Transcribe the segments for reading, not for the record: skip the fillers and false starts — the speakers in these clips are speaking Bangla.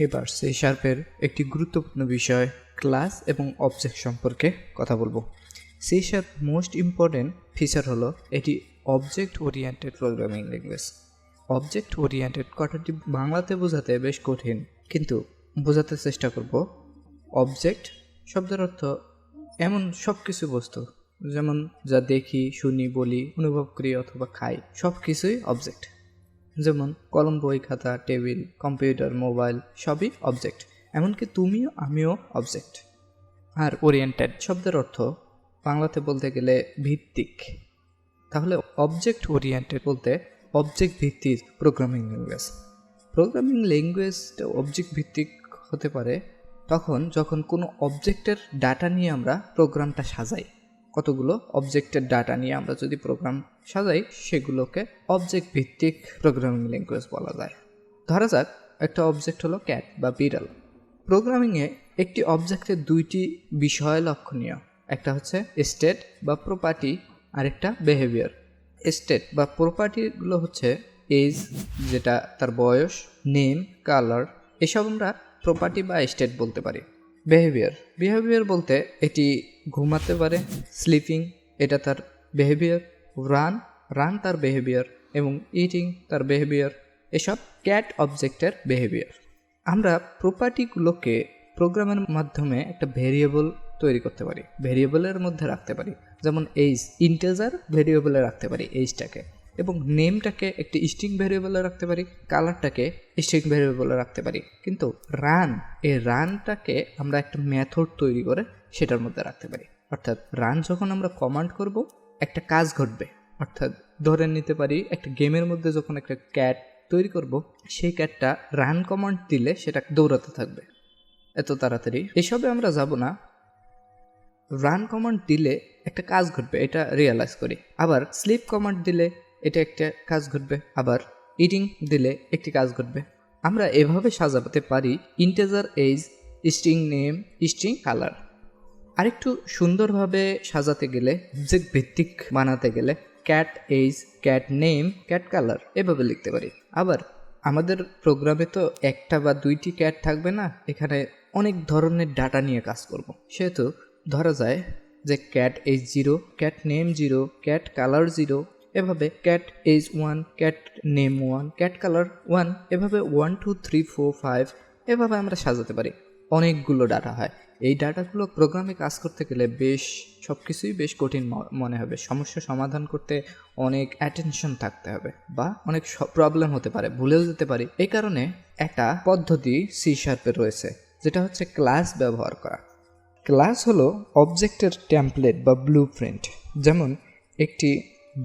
এবার সি শার্পের একটি গুরুত্বপূর্ণ বিষয় ক্লাস এবং অবজেক্ট সম্পর্কে কথা বলবো। C sharp most important feature হলো এটি object oriented programming language. Object oriented কথাটি বাংলাতে বোঝাতে বেশ কঠিন, কিন্তু বোঝাতে চেষ্টা করব। অবজেক্ট শব্দের অর্থ এমন সব কিছু বস্তু, যেমন যা দেখি, শুনি, বলি, অনুভব করি অথবা খাই, সব কিছুই অবজেক্ট। যেমন কলম, বই, খাতা, টেবিল, কম্পিউটার, মোবাইল সবই অবজেক্ট। এমনকি তুমিও আমিও অবজেক্ট। আর ওরিয়েন্টেড শব্দের অর্থ বাংলাতে বলতে গেলে ভিত্তিক। তাহলে অবজেক্ট ওরিয়েন্টেড বলতে অবজেক্ট ভিত্তিক প্রোগ্রামিং ল্যাঙ্গুয়েজ। প্রোগ্রামিং ল্যাঙ্গুয়েজটা অবজেক্ট ভিত্তিক হতে পারে যখন কোনো অবজেক্টের ডাটা নিয়ে আমরা প্রোগ্রামটা সাজাই। কতগুলো অবজেক্টের ডাটা নিয়ে আমরা যদি প্রোগ্রাম সাজাই, সেগুলোকে অবজেক্ট ভিত্তিক প্রোগ্রামিং ল্যাঙ্গুয়েজ বলা যায়। ধরা যাক একটা অবজেক্ট হলো ক্যাট বা বিড়াল। প্রোগ্রামিংয়ে একটি অবজেক্টের দুইটি বিষয় লক্ষণীয়, একটা হচ্ছে স্টেট বা প্রপার্টি, আর একটা বিহেভিয়ার। স্টেট বা প্রপার্টিগুলো হচ্ছে এজ, যেটা তার বয়স, নেম, কালার, এসব আমরা প্রপার্টি বা স্টেট বলতে পারি। বিহেভিয়ার বলতে এটি ঘুমাতে পারে, স্লিপিং এটা তার বিহেভিয়ার, রান তার বিহেভিয়ার, এবং ইটিং তার বিহেভিয়ার। এসব ক্যাট অবজেক্টের বিহেভিয়ার। আমরা প্রপার্টিগুলোকে প্রোগ্রামের মাধ্যমে একটা ভেরিয়েবল তৈরি করতে পারি, ভেরিয়েবলের মধ্যে রাখতে পারি। যেমন এইজ ইন্টিজার ভেরিয়েবলে রাখতে পারি এইজটাকে, এবং নেমটাকে একটি স্ট্রিং ভেরিয়েবলে রাখতে পারি, কালারটাকে স্ট্রিং ভেরিয়েবলে রাখতে পারি। কিন্তু এই রানটাকে আমরা একটা মেথড তৈরি করে সেটার মধ্যে রাখতে পারি। অর্থাৎ রান যখন আমরা কমান্ড করব, একটা কাজ ঘটবে। অর্থাৎ ধরে নিতে পারি একটা গেমের মধ্যে যখন একটা ক্যাট তৈরি করব, সেই ক্যাটটা রান কমান্ড দিলে সেটা দৌড়াতে থাকবে এত তাড়াতাড়ি। এসবে আমরা যাব না। রান কমান্ড দিলে একটা কাজ ঘটবে, এটা রিয়েলাইজ করি। আবার স্লিপ কমান্ড দিলে এটা একটা কাজ ঘটবে, আবার ইটিং দিলে একটি কাজ ঘটবে। আমরা এভাবে সাজাতে পারি integer age, string name, string colour. আরেকটু সুন্দরভাবে সাজাতে গেলে, অবজেক্ট ভিত্তিক বানাতে গেলে cat age, cat name, cat colour এভাবে লিখতে পারি। আবার আমাদের প্রোগ্রামে তো একটা বা দুইটি ক্যাট থাকবে না, এখানে অনেক ধরনের ডাটা নিয়ে কাজ করব। সেহেতু ধরা যায় যে cat age 0, cat name 0, cat colour 0, এভাবে cat age 1, cat name 1, cat colour 1, এভাবে 1 2 3 4 5 এভাবে আমরা সাজাতে পারি। অনেকগুলো ডাটা হয়। এই ডাটাগুলো প্রোগ্রামে কাজ করতে গেলে সব কিছুই বেশ কঠিন মনে হবে। সমস্যা সমাধান করতে অনেক অ্যাটেনশন থাকতে হবে, বা অনেক প্রবলেম হতে পারে, ভুলেও যেতে পারি। এই কারণে একটা পদ্ধতি সি শার্পে রয়েছে, যেটা হচ্ছে ক্লাস ব্যবহার করা। ক্লাস হলো অবজেক্টের টেমপ্লেট বা ব্লুপ্রিন্ট। যেমন একটি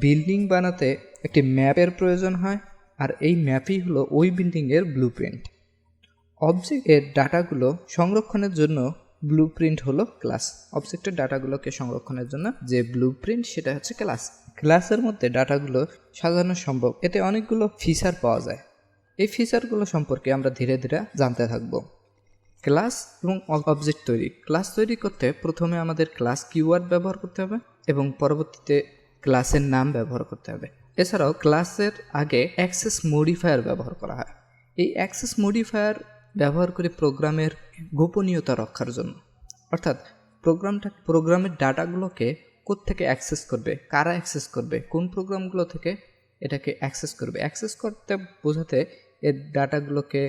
বিল্ডিং বানাতে একটি ম্যাপের প্রয়োজন হয়, আর এই ম্যাপই হলো ওই বিল্ডিংয়ের ব্লুপ্রিন্ট। অবজেক্টের ডাটাগুলো সংরক্ষণের জন্য ব্লুপ্রিন্ট হলো ক্লাস। অবজেক্টের ডাটাগুলোকে সংরক্ষণের জন্য যে ব্লুপ্রিন্ট, সেটা হচ্ছে ক্লাস। ক্লাসের মধ্যে ডাটাগুলো সাজানো সম্ভব, এতে অনেকগুলো ফিচার পাওয়া যায়। এই ফিচারগুলো সম্পর্কে আমরা ধীরে ধীরে জানতে থাকব। ক্লাস এবং অবজেক্ট তৈরি। ক্লাস তৈরি করতে প্রথমে আমাদের ক্লাস কিওয়ার্ড ব্যবহার করতে হবে, এবং পরবর্তীতে ক্লাসের নাম ব্যবহার করতে হবে। এছাড়াও ক্লাসের আগে অ্যাক্সেস মডিফায়ার ব্যবহার করা হয়। এই অ্যাক্সেস মডিফায়ার ব্যবহার করে প্রোগ্রামের গোপনীয়তা রক্ষার জন্য। অর্থাৎ প্রোগ্রামের ডাটাগুলোকে কোত্থেকে অ্যাক্সেস করবে, কারা অ্যাক্সেস করবে, কোন প্রোগ্রামগুলো থেকে এটাকে অ্যাক্সেস করবে। অ্যাক্সেস করতে বোঝাতে এর ডাটাগুলোকে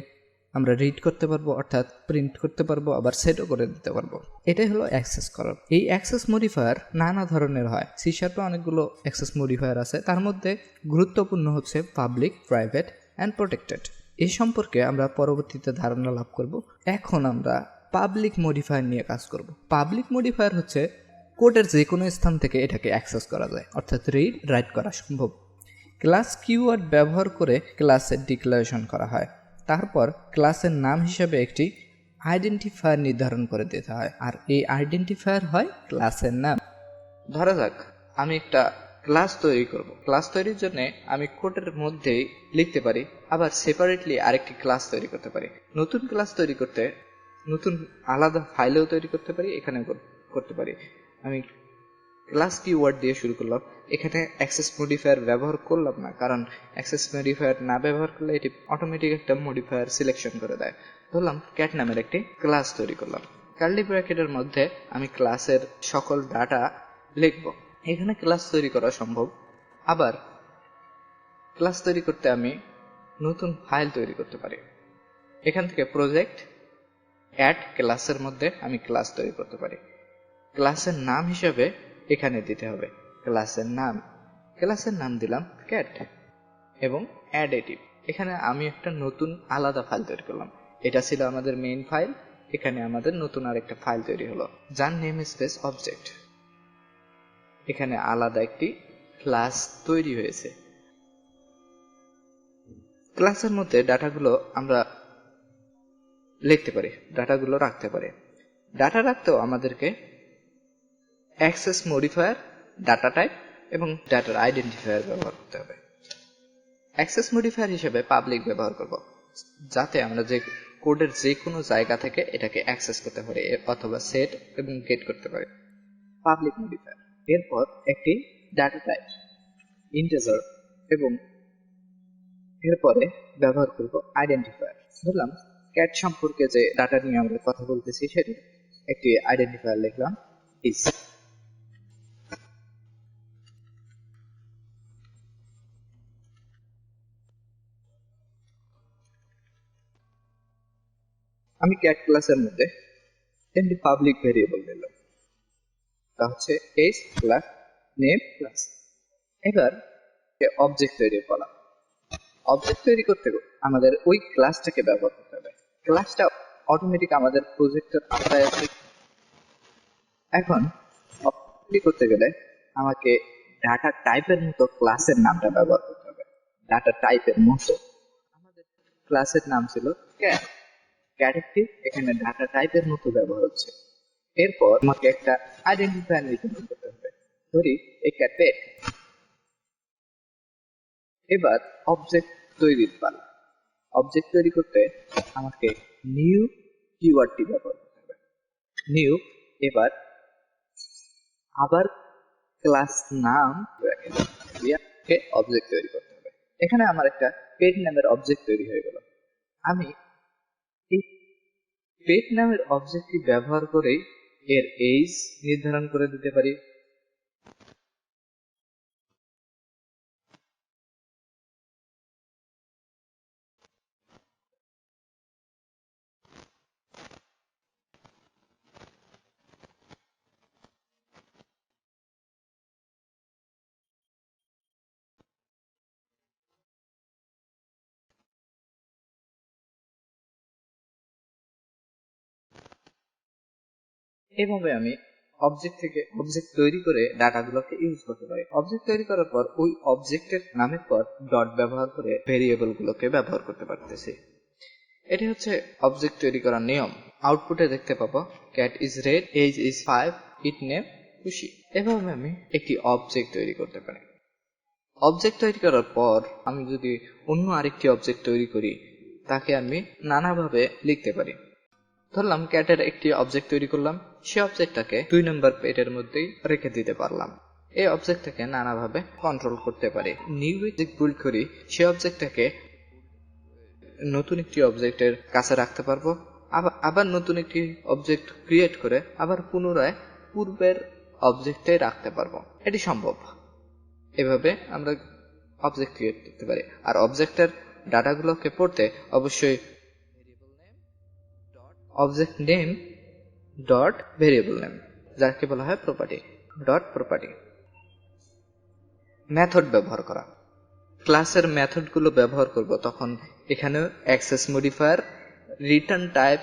আমরা রিড করতে পারবো, অর্থাৎ প্রিন্ট করতে পারবো, আবার সেটও করে দিতে পারবো। এটাই হলো অ্যাক্সেস করার। এই অ্যাক্সেস মডিফায়ার নানা ধরনের হয়। সি শার্পে অনেকগুলো অ্যাক্সেস মডিফায়ার আছে, তার মধ্যে গুরুত্বপূর্ণ হচ্ছে পাবলিক, প্রাইভেট অ্যান্ড প্রোটেক্টেড। এই সম্পর্কে আমরা পরবর্তীতে ধারণা লাভ করব। এখন আমরা পাবলিক মডিফায়ার নিয়ে কাজ করব। পাবলিক মডিফায়ার হচ্ছে কোডের যে কোনো স্থান থেকে এটাকে অ্যাক্সেস করা যায়, অর্থাৎ রিড রাইট করা সম্ভব। ক্লাস কিওয়ার্ড ব্যবহার করে ক্লাসের ডিক্লারেশন করা হয়। তারপর ক্লাসের নাম হিসেবে একটি আইডেন্টিফায়ার নির্ধারণ করে দিতে হয়, আর এই আইডেন্টিফায়ার হয় ক্লাসের নাম। ধরা যাক আমি একটা ক্লাস তৈরি করব। ক্লাস তৈরির জন্য আমি কোডের মধ্যেই লিখতে পারি, আবার সেপারেটলি আরেকটি ক্লাস তৈরি করতে পারি। নতুন ক্লাস তৈরি করতে নতুন আলাদা ফাইলেও তৈরি করতে পারি, এখানে করতে পারি। আমি ক্লাস কিওয়ার্ড দিয়ে শুরু করলাম, এখানে অ্যাক্সেস মডিফায়ার ব্যবহার করলাম না, কারণ অ্যাক্সেস মডিফায়ার না ব্যবহার করলে এটি অটোমেটিক একটা মডিফায়ার সিলেকশন করে দেয়। ধরলাম ক্যাট নামের একটি ক্লাস তৈরি করলাম। কার্লি ব্র্যাকেটের মধ্যে আমি ক্লাসের সকল ডাটা লিখব। এখানে ক্লাস তৈরি করা সম্ভব। আবার ক্লাস তৈরি করতে আমি নতুন ফাইল তৈরি করতে পারি। এখান থেকে প্রজেক্ট অ্যাড ক্লাসের মধ্যে আমি ক্লাস তৈরি করতে পারি। ক্লাসের নাম হিসেবে এখানে দিতে হবে ক্লাসের নাম দিলাম ক্যাট এবং অ্যাডিটিভ। এখানে আমি একটা নতুন আলাদা ফাইল তৈরি করলাম। এটা ছিল আমাদের মেইন ফাইল। এখানে আমাদের নতুন আরেকটা ফাইল তৈরি হলো যার নেম স্পেস অবজেক্ট। এখানে আলাদা একটি ক্লাস তৈরি হয়েছে। ক্লাসের মধ্যে ডাটাগুলো আমরা লিখতে পারি, ডাটাগুলো রাখতে পারি। ডাটা রাখতেও আমাদেরকে অ্যাক্সেস মডিফায়ার, ডাটা টাইপ এবং ডাটার আইডেন্টিফায়ার ব্যবহার করতে হবে। অ্যাক্সেস মডিফায়ার হিসেবে পাবলিক ব্যবহার করব, যাতে আমরা যে কোডের যে কোনো জায়গা থেকে এটাকে অ্যাক্সেস করতে পারি অথবা সেট এবং গেট করতে পারি। Public modifier. এরপর একটি ডাটা টাইপ ইন্টিজার এবং এরপরে ব্যবহার করব আইডেন্টিফায়ার। ধরলাম ক্যাট সম্পর্কে যে ডাটা নিয়ে আমরা কথা বলতেছি সেটি একটি আইডেন্টিফায়ার লিখলাম ইস। আমি ক্যাট ক্লাসের মধ্যে একটি পাবলিক ভেরিয়েবল দিলাম, তা হচ্ছে এস প্লাস নেম প্লাস। এবার অবজেক্ট তৈরি করলাম। অবজেক্ট তৈরি করতে আমাদের ওই ক্লাসটাকে ব্যবহার করতে হবে। ক্লাসটা অটোমেটিক আমাদের প্রজেক্টের আওতায় আছে। এখন তৈরি করতে গেলে আমাকে ডাটা টাইপের মতো ক্লাসের নামটা ব্যবহার করতে হবে। ডাটা টাইপের মতো আমাদের ক্লাসের নাম ছিল ক্যাট। ক্যারেক্টিভ এখানে ডাটা টাইপের মতো ব্যবহার হচ্ছে। এরপর আমাকে একটা আইডেন্টিফায়ার নির্ধারণ করতে হবে। ধরি এটা পেট। এবার অবজেক্ট তৈরির পালা। অবজেক্ট তৈরি করতে আমাকে নিউ কিওয়ার্ডটি ব্যবহার করতে হবে। নিউ। এবার আবার ক্লাস নাম দিয়ে অবজেক্ট তৈরি করতে হবে। এখানে আমার একটা পেট নামের অবজেক্ট তৈরি হয়ে গেল। আমি এই পেট নামের অবজেক্টটি ব্যবহার করেই এর এজ নির্ধারণ করে দিতে পারি। এভাবে আমি অবজেক্ট থেকে অবজেক্ট তৈরি করে ডাটাগুলোকে ইউজ করতে পারি। অবজেক্ট তৈরি করার পর ওই অবজেক্টের নামের পর ডট ব্যবহার করে ভেরিয়েবল গুলোকে ব্যবহার করতে পারতেছি। এটি হচ্ছে অবজেক্ট তৈরি করার নিয়ম। আউটপুটে দেখতে পাবো cat is red, age is 5, it name খুশি। এভাবে আমি একটি অবজেক্ট তৈরি করতে পারি। অবজেক্ট তৈরি করার পর আমি যদি অন্য আরেকটি অবজেক্ট তৈরি করি তাকে আমি নানাভাবে লিখতে পারি। ধরলাম ক্যাটের একটি অবজেক্ট তৈরি করলাম, সে অবজেক্টটাকে 2 নম্বর পেটের মধ্যেই রেখে দিতে পারলাম। এই অবজেক্টটাকে নানাভাবে কন্ট্রোল করতে পারি। নিউ অবজেক্ট বিল্ড করি, সে অবজেক্টটাকে নতুন একটি অবজেক্টের কাছে রাখতে পারবো। আবার নতুন একটি অবজেক্ট ক্রিয়েট করে আবার পুনরায় পূর্বের অবজেক্টে রাখতে পারবো। এটি সম্ভব। এভাবে আমরা অবজেক্ট ক্রিয়েট করতে পারি। আর অবজেক্টের ডাটাগুলোকে পড়তে অবশ্যই object name dot variable name, যাকে বলা হয় প্রপার্টি, ডট প্রপার্টি। মেথড ব্যবহার করা। ক্লাসের মেথডগুলো ব্যবহার করব তখন এখানে অ্যাক্সেস মডিফায়ার, রিটার্ন টাইপ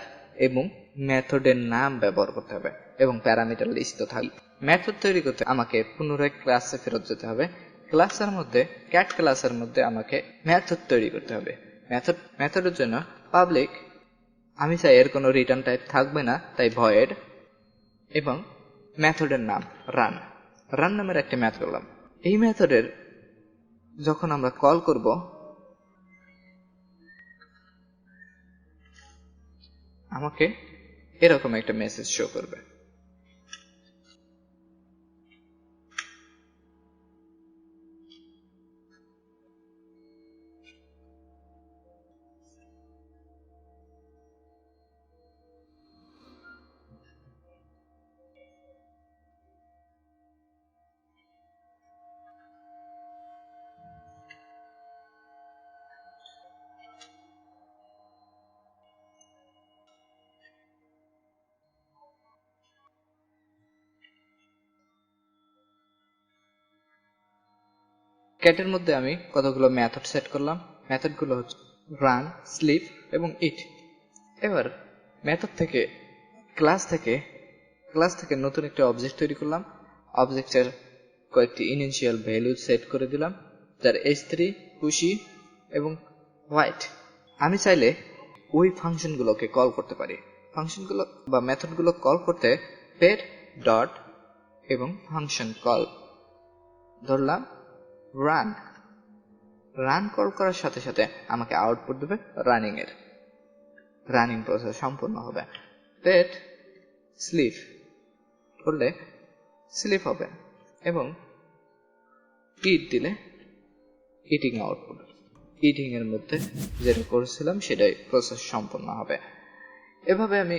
এবং মেথডের নাম ব্যবহার করতে হবে এবং প্যারামিটার লিস্ট তো থাকবে। মেথড তৈরি করতে আমাকে পুনরায় ক্লাসে ফেরত যেতে হবে। ক্লাসের মধ্যে ক্যাট ক্লাসের মধ্যে আমাকে মেথড তৈরি করতে হবে। মেথডের জন্য পাবলিক, আমি চাই এর কোনো রিটার্ন টাইপ থাকবে না, তাই ভয়েড, এবং মেথডের নাম রান নামের একটা মেথড করলাম। এই মেথডের যখন আমরা কল করব আমাকে এরকম একটা মেসেজ শো করবে। ক্যাটের মধ্যে আমি কতগুলো মেথড সেট করলাম। মেথডগুলো হচ্ছে রান, স্লিপ এবং ইট। এবার মেথড থেকে ক্লাস থেকে নতুন একটা অবজেক্ট তৈরি করলাম। অবজেক্টের কয়েকটি ইনিশিয়াল ভ্যালু সেট করে দিলাম, যার h3, পুশি এবং হোয়াইট। আমি চাইলে ওই ফাংশনগুলোকে কল করতে পারি। ফাংশনগুলো বা মেথডগুলো কল করতে pet ডট এবং ফাংশন কল ধরলাম রান। রান কল করার সাথে সাথে আমাকে আউটপুট দেবে রানিং প্রসেস সম্পূর্ণ হবে। pet স্লিপ করলে স্লিপ হবে এবং ইট দিলে ইটিং আউটপুট। ইটিং এর মধ্যে যেটা করেছিলাম সেটাই প্রসেস সম্পন্ন হবে। এভাবে আমি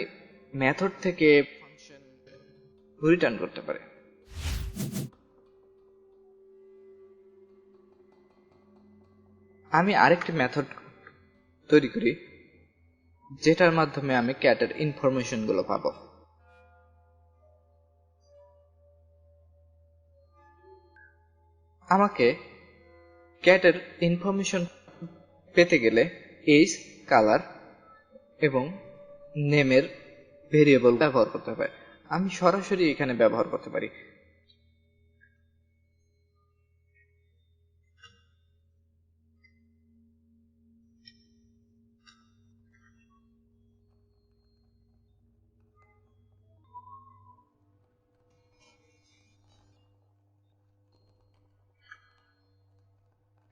মেথড থেকে ফাংশন রিটার্ন করতে পারি। আমি আরেকটি মেথড তৈরি করি যেটার মাধ্যমে আমি ক্যাটের ইনফরমেশন গুলো পাবো। আমাকে ক্যাটের ইনফরমেশন পেতে গেলে এজ, কালার এবং নেমের ভেরিয়েবল ব্যবহার করতে হবে। আমি সরাসরি এখানে ব্যবহার করতে পারি।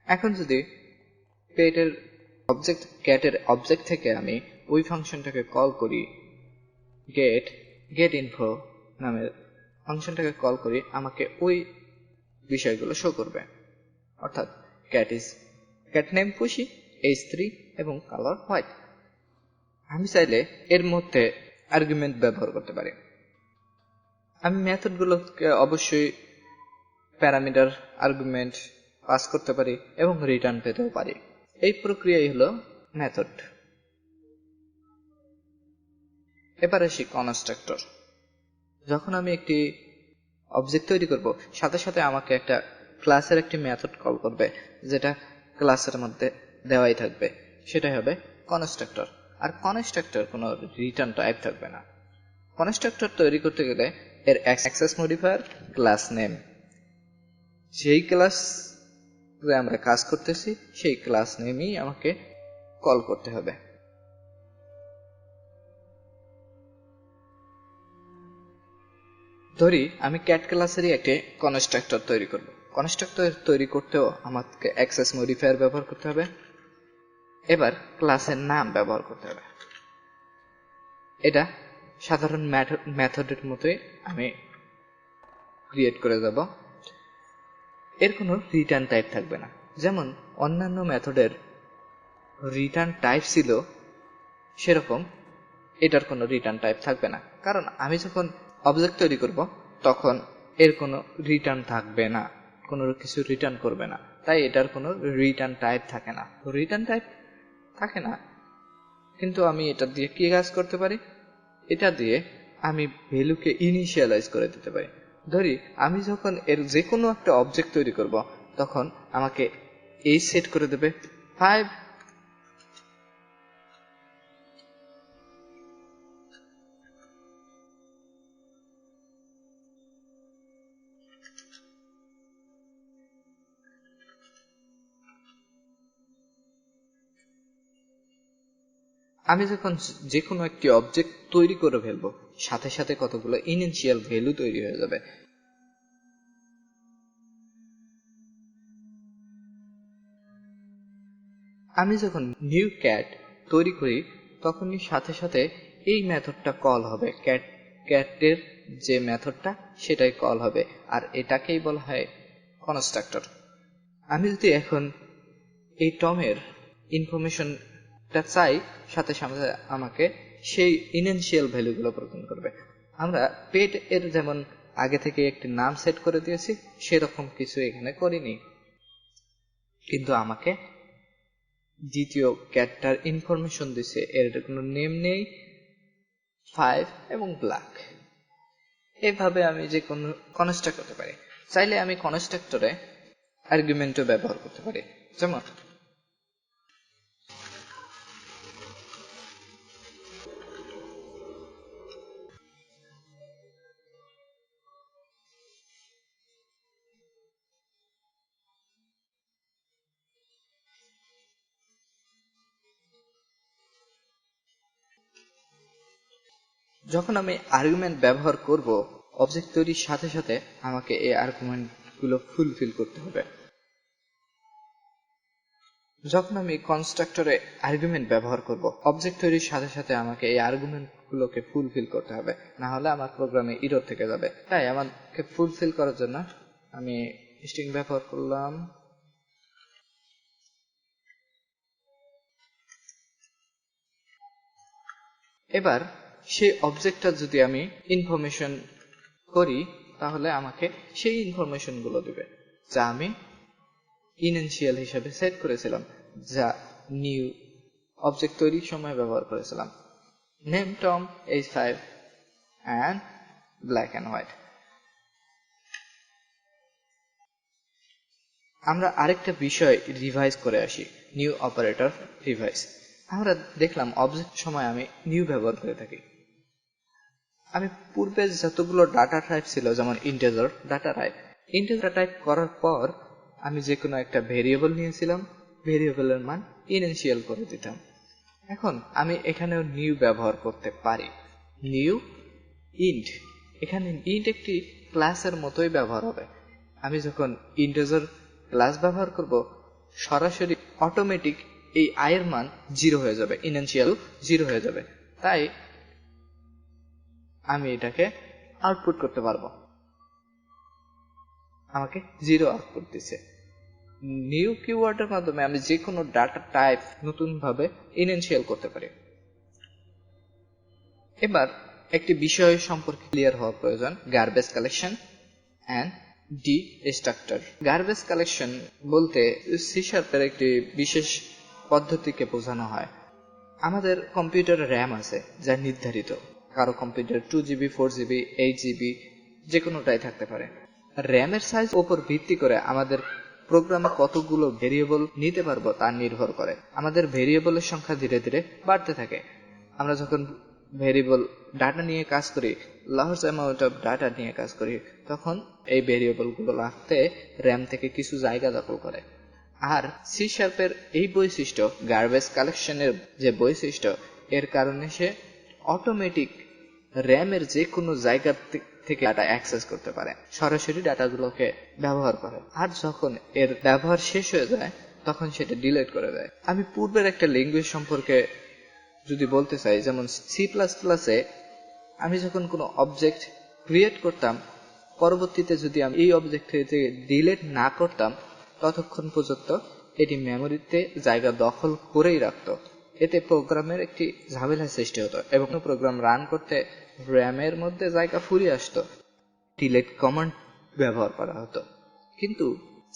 এখন যদি ক্যাটের অবজেক্ট থেকে আমি ওই ফাংশনটাকে কল করি, গেট ইনফো নামের ফাংশনটাকে কল করি, আমাকে ওই বিষয়গুলো শো করবে। অর্থাৎ ক্যাট নেম পুশি, h3 এবং কালার হোয়াইট। আমি চাইলে এর মধ্যে আর্গুমেন্ট ব্যবহার করতে পারি। আমি মেথডগুলোকে অবশ্যই প্যারামিটার আর্গুমেন্ট পাস করতে পারি এবং রিটার্ন পেতেও পারি। এই প্রক্রিয়াই হলো মেথড। এবার আসি কনস্ট্রাক্টর। যখন আমি একটি অবজেক্ট তৈরি করব, সাথে সাথে আমাকে একটা ক্লাসের একটি মেথড কল করবে, যেটা ক্লাসের মধ্যে দেওয়াই থাকবে। সেটাই হবে কনস্ট্রাক্টর। আর কনস্ট্রাক্টর কোনো রিটার্ন টাইপ থাকবে না। কনস্ট্রাক্টর তৈরি করতে গেলে এর অ্যাক্সেস মডিফায়ার ক্লাস নেম, যেই ক্লাস আমরা কাজ করতেছি সেই ক্লাস নেমই আমাকে কল করতে হবে। ধরি আমি ক্যাট ক্লাসেরই একটি কনস্ট্রাক্টর তৈরি করব। কনস্ট্রাক্টর তৈরি করতেও আমাকে অ্যাক্সেস মডিফায়ার ব্যবহার করতে হবে। এবার ক্লাসের নাম ব্যবহার করতে হবে। এটা সাধারণ মেথডের মতোই আমি ক্রিয়েট করে যাব। এর কোনো রিটার্ন টাইপ থাকবে না। যেমন অন্যান্য মেথডের রিটার্ন টাইপ ছিল, সেরকম এটার কোনো রিটার্ন টাইপ থাকবে না। কারণ আমি যখন অবজেক্ট তৈরি করব তখন এর কোনো রিটার্ন থাকবে না, কোনো কিছু রিটার্ন করবে না। তাই এটার কোনো রিটার্ন টাইপ থাকে না। রিটার্ন টাইপ থাকে না, কিন্তু আমি এটা দিয়ে কি কাজ করতে পারি? এটা দিয়ে আমি ভ্যালুকে ইনিশিয়ালাইজ করে দিতে পারি। ধরি আমি যখন এর যে কোনো একটা অবজেক্ট তৈরি করব, তখন আমাকে এই সেট করে দেবে 5। আমি যখন যে কোনো একটি অবজেক্ট তৈরি করে ফেলবো, সাথে সাথে কতগুলো ইনিশিয়াল ভ্যালু তৈরি হয়ে যাবে। আমি যখন নিউ ক্যাট তৈরি করি তখনই সাথে সাথে এই মেথডটা কল হবে। ক্যাটের যে মেথডটা সেটাই কল হবে, আর এটাকেই বলা হয় কনস্ট্রাক্টর। আমি যদি এখন এই টমের ইনফরমেশনটা চাই, সাথে সাথে আমাকে সেই ইনিশিয়াল ভ্যালুগুলো প্রদান করবে। আমরা পেট এর যেমন আগে থেকে একটি নাম সেট করে দিয়েছি, সেরকম কিছু এখানে করিনি, কিন্তু আমাকে দ্বিতীয় ক্যাটটার ইনফরমেশন দিছে, এর কোনো নেম নেই, 5 এবং ব্ল্যাক। এভাবে আমি যে কোনো কনস্ট্রাক্ট করতে পারি। চাইলে আমি কনস্ট্রাক্টরে আর্গুমেন্টও ব্যবহার করতে পারি। যেমন যখন আমি আর্গুমেন্ট ব্যবহার করব, অবজেক্ট তৈরির সাথে সাথে আমাকে এই আর্গুমেন্টগুলো ফুলফিল করতে হবে। যখন আমি কনস্ট্রাক্টরে আর্গুমেন্ট ব্যবহার করব, অবজেক্ট তৈরির সাথে সাথে আমাকে এই আর্গুমেন্টগুলোকে ফুলফিল করতে হবে, না হলে আমার প্রোগ্রামে এরর থেকে যাবে। তাই আমাকে ফুলফিল করার জন্য আমি স্ট্রিং ব্যবহার করলাম। এবার সেই অবজেক্টটা যদি আমি ইনফরমেশন করি, তাহলে আমাকে সেই ইনফরমেশনগুলো দিবে যা আমি ইনিশিয়াল হিসেবে সেট করেছিলাম, যা নিউ অবজেক্ট তৈরির সময় ব্যবহার করেছিলাম। Name Tom age 5 and black and white। আমরা আরেকটা বিষয় রিভাইজ করে আসি, নিউ অপারেটর রিভাইজ। আমরা দেখলাম অবজেক্ট সময় আমি নিউ ব্যবহার করে থাকি। আমি পূর্বে যতগুলো ডাটা টাইপ ছিল, যেমন ইন্টিজার ডাটা টাইপ করার পর আমি যে কোনো একটা ভেরিয়েবল নিয়েছিলাম, ভেরিয়েবলের মান ইনিশিয়াল করে দিতাম। এখন আমি এখানেও নিউ ব্যবহার করতে পারি, নিউ ইন্ট। এখানে ইন্ট একটি ক্লাসের মতোই ব্যবহার হবে। আমি যখন ইন্টিজার ক্লাস ব্যবহার করব, সরাসরি অটোমেটিক এই এর মান 0 হয়ে যাবে, ইনিশিয়াল 0 হয়ে যাবে। তাই আমি এটাকে আউটপুট করতে পারবো, আমাকে 0 আউটপুট দিচ্ছে। নিউ কিওয়ার্ডের মাধ্যমে আমি যে কোনো ডাটা টাইপ নতুন ভাবে ইনিশিয়াল করতে পারি। এবার একটি বিষয় সম্পর্কে ক্লিয়ার হওয়া প্রয়োজন, garbage collection and destructor. Garbage collection বলতে সি শার্পের একটি বিশেষ পদ্ধতিকে বোঝানো হয়। আমাদের কম্পিউটারে র্যাম আছে যা নির্ধারিত, কারো কম্পিউটার 2GB 4GB 8GB যে কোনোটাই থাকতে পারে। র্যামের সাইজ উপর ভিত্তি করে আমাদের প্রোগ্রামে কতগুলো ভেরিয়েবল নিতে পারবো তা নির্ভর করে। আমাদের ভেরিয়েবলের সংখ্যা ধীরে ধীরে বাড়তে থাকে। আমরা যখন ভেরিয়েবল ডাটা নিয়ে কাজ করি, লার্জ অ্যামাউন্ট অফ ডাটা নিয়ে কাজ করি, তখন এই ভেরিয়েবলগুলো রাখতে র্যাম থেকে কিছু জায়গা দখল করে। আর সি শার্পের এই বৈশিষ্ট্য, গার্বেজ কালেকশনের যে বৈশিষ্ট্য, এর কারণে সে অটোমেটিক র্যামের যে কোনো জায়গা থেকে ডাটা অ্যাক্সেস করতে পারে, সরাসরি ডাটাগুলোকে ব্যবহার করে। আর যখন এর ব্যবহার শেষ হয়ে যায়, তখন সেটা ডিলিট করে দেয়। আমি পূর্বের একটা ল্যাঙ্গুয়েজ সম্পর্কে যদি বলতে চাই, যেমন C++-এ আমি যখন কোনো অবজেক্ট ক্রিয়েট করতাম, পরবর্তীতে যদি আমি এই অবজেক্টকে ডিলিট না করতাম, ততক্ষণ পর্যন্ত এটি মেমোরিতে জায়গা দখল করেই রাখত। এতে প্রোগ্রামের একটি ঝামেলা সৃষ্টি হতো এবং প্রোগ্রাম রান করতে র্যামের মধ্যে জায়গা ফুরিয়ে আসতো। ডিলিট কমান্ড ব্যবহার করা হতো, কিন্তু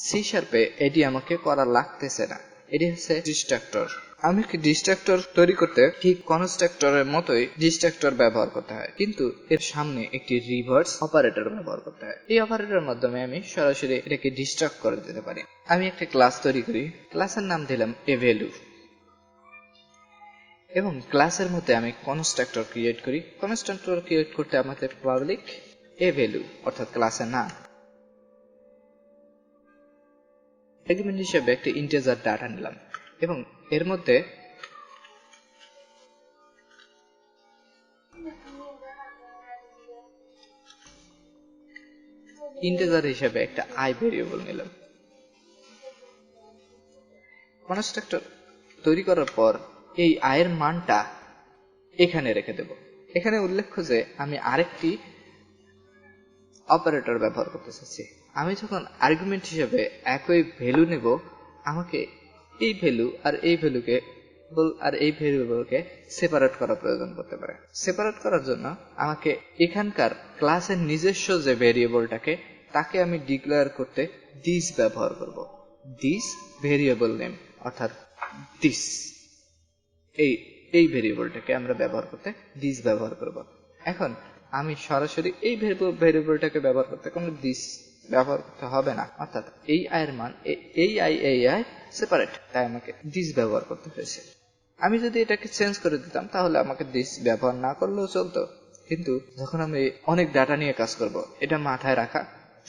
সি শার্পে এটি আমাকে করা লাগতেছে না। এটি হচ্ছে ডিস্ট্রাক্টর। আমি কি ডিস্ট্রাক্টর তৈরি করতে ঠিক কনস্ট্রাক্টরের মতোই ডিস্ট্রাক্টর ব্যবহার করতে হয়, কিন্তু এর সামনে একটি রিভার্স অপারেটর ব্যবহার করতে হয়। এই অপারেটরের মাধ্যমে আমি সরাসরি এটাকে ডিস্ট্রাক্ট করে দিতে পারি। আমি একটা ক্লাস তৈরি করি, ক্লাসের নাম দিলাম এ ভ্যালু, এবং ক্লাসের মধ্যে আমি কনস্ট্রাক্টর ক্রিয়েট করি। কনস্ট্রাক্টর ক্রিয়েট করতে আমাদের পাবলিক এ ভ্যালু অর্থাৎ ক্লাসের নাম, আর্গুমেন্ট হিসেবে একটা ইন্টিজার ডাটা নিলাম এবং এর মধ্যে ইন্টিজার হিসেবে একটা আই ভেরিয়েবল নিলাম। কনস্ট্রাক্টর তৈরি করার পর এই আয়ের মানটা এখানে রেখে দেব। এখানে উল্লেখ্য যে আমি আরেকটি অপারেটর ব্যবহার করতে চাচ্ছি। আমি যখন আর্গুমেন্ট হিসেবে একই ভ্যালু নেব, আমাকে এই ভ্যালু আর এই ভ্যালুকে আর এই ভেরিয়েবলকে সেপারেট করা প্রয়োজন করতে পারে। সেপারেট করার জন্য আমাকে এখানকার ক্লাসের নিজস্ব যে ভেরিয়েবলটাকে, তাকে আমি ডিক্লেয়ার করতে দিস ব্যবহার করব। দিস ভেরিয়েবল নেম অর্থাৎ দিস, এই ভেরিয়েবলটাকে আমরা ব্যবহার করতে দিস ব্যবহার করব। এখন আমি সরাসরি এই ভেরিয়েবলটাকে ব্যবহার করতে কোনো দিস ব্যবহার করতে হবে না, অর্থাৎ এই আয়ের মান এই আই সেপারেট, তাই আমাকে দিস ব্যবহার করতে হয়েছে। আমি যদি এটাকে চেঞ্জ করে দিতাম তাহলে আমাকে দিস ব্যবহার না করলেও চলতো, কিন্তু যখন আমি অনেক ডাটা নিয়ে কাজ করব এটা মাথায় রাখা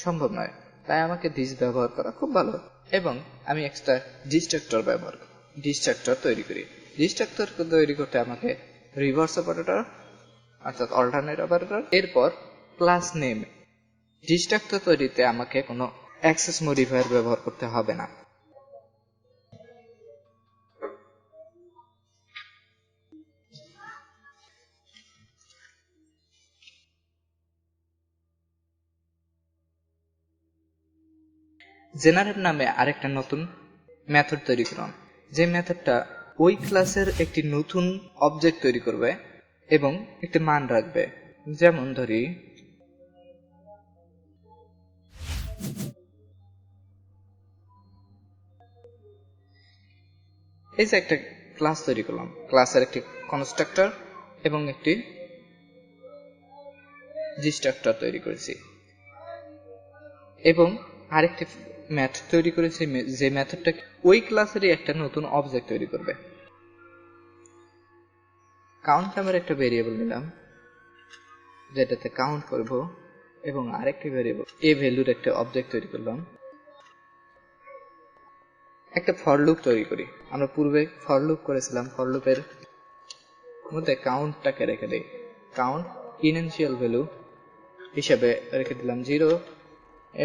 সম্ভব নয়, তাই আমাকে দিস ব্যবহার করা খুব ভালো। এবং আমি এক্সট্রা ডিস্ট্রাক্টর ব্যবহার করি, ডিস্ট্রাক্টর তৈরি করি। ডিস্ট্রাক্টর তৈরি করতে আমাকে রিভার্স অপারেটর অর্থাৎ অল্টারনেট অপারেটর, এরপর ক্লাস নেম। ডিস্ট্রাক্টর তৈরিতে আমাকে কোনো অ্যাক্সেস মডিফায়ার ব্যবহার করতে হবে না। জেনারেট নামে আরেকটা নতুন মেথড তৈরি করলাম, যে মেথডটা ওই ক্লাসের একটি নতুন অবজেক্ট তৈরি করবে এবং একটি মান রাখবে। যেমন ধরি এই যে একটা ক্লাস তৈরি করলাম, ক্লাসের একটি কনস্ট্রাক্টর এবং একটি ডিস্ট্রাক্টর তৈরি করেছি এবং আরেকটি মেথড তৈরি করেছি, যে মেথডটা ওই ক্লাসেরই একটা নতুন অবজেক্ট তৈরি করবে। কাউন্ট নামের একটা ভেরিয়েবল নিলাম যেটাতে কাউন্ট করব এবং আরেকটি ভেরিয়েবল এ ভ্যালুর একটা অবজেক্ট তৈরি করলাম। একটা ফর লুপ তৈরি করি। আমরা পূর্বে ফর লুপ করেছিলাম, ফর লুপের মধ্যে কাউন্টটাকে রেখে দেই। কাউন্ট ইনিশিয়াল ভ্যালু হিসেবে রেখে দিলাম 0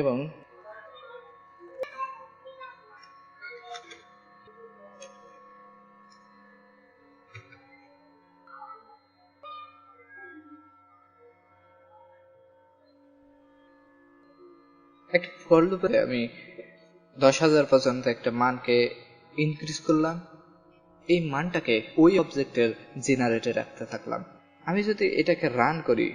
এবং একটা ফর লুপে আমি 10,000 পর্যন্ত একটা মানকে ইনক্রিজ করলাম। এই মানটাকে ওই অবজেক্টের জেনারেটে রাখতে থাকলাম। আমি যদি এটাকে রান করি,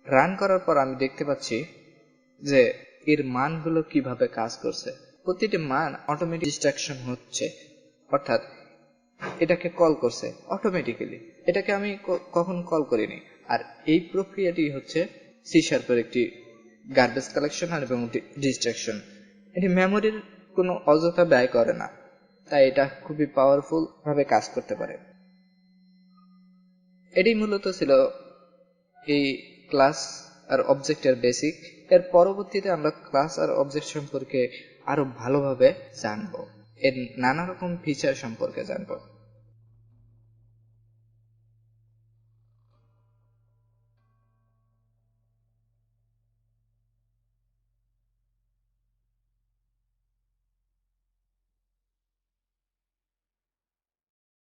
রান করার পর আমি দেখতে পাচ্ছি যে এর মানগুলো কিভাবে কাজ করছে। প্রতিটি মান অটোমেটিক ডিস্ট্রাকশন হচ্ছে, অর্থাৎ এটাকে কল করছে অটোমেটিক্যালি। এটাকে আমি কখন কল করিনি। আর এই প্রক্রিয়াটি হচ্ছে সি শার্পের একটি গার্বেজ কালেকশন এবং ডিস্ট্রাকশন। এটি মেমোরির কোনো অযথা ব্যয় করে না, তাই এটা খুবই পাওয়ারফুল ভাবে কাজ করতে পারে। এটি মূলত ছিল এই ক্লাস আর অবজেক্টের বেসিক। এর পরবর্তীতে আমরা ক্লাস আর অবজেক্ট সম্পর্কে আরো ভালোভাবে জানবো, এর নানা রকম ফিচার সম্পর্কে জানবো।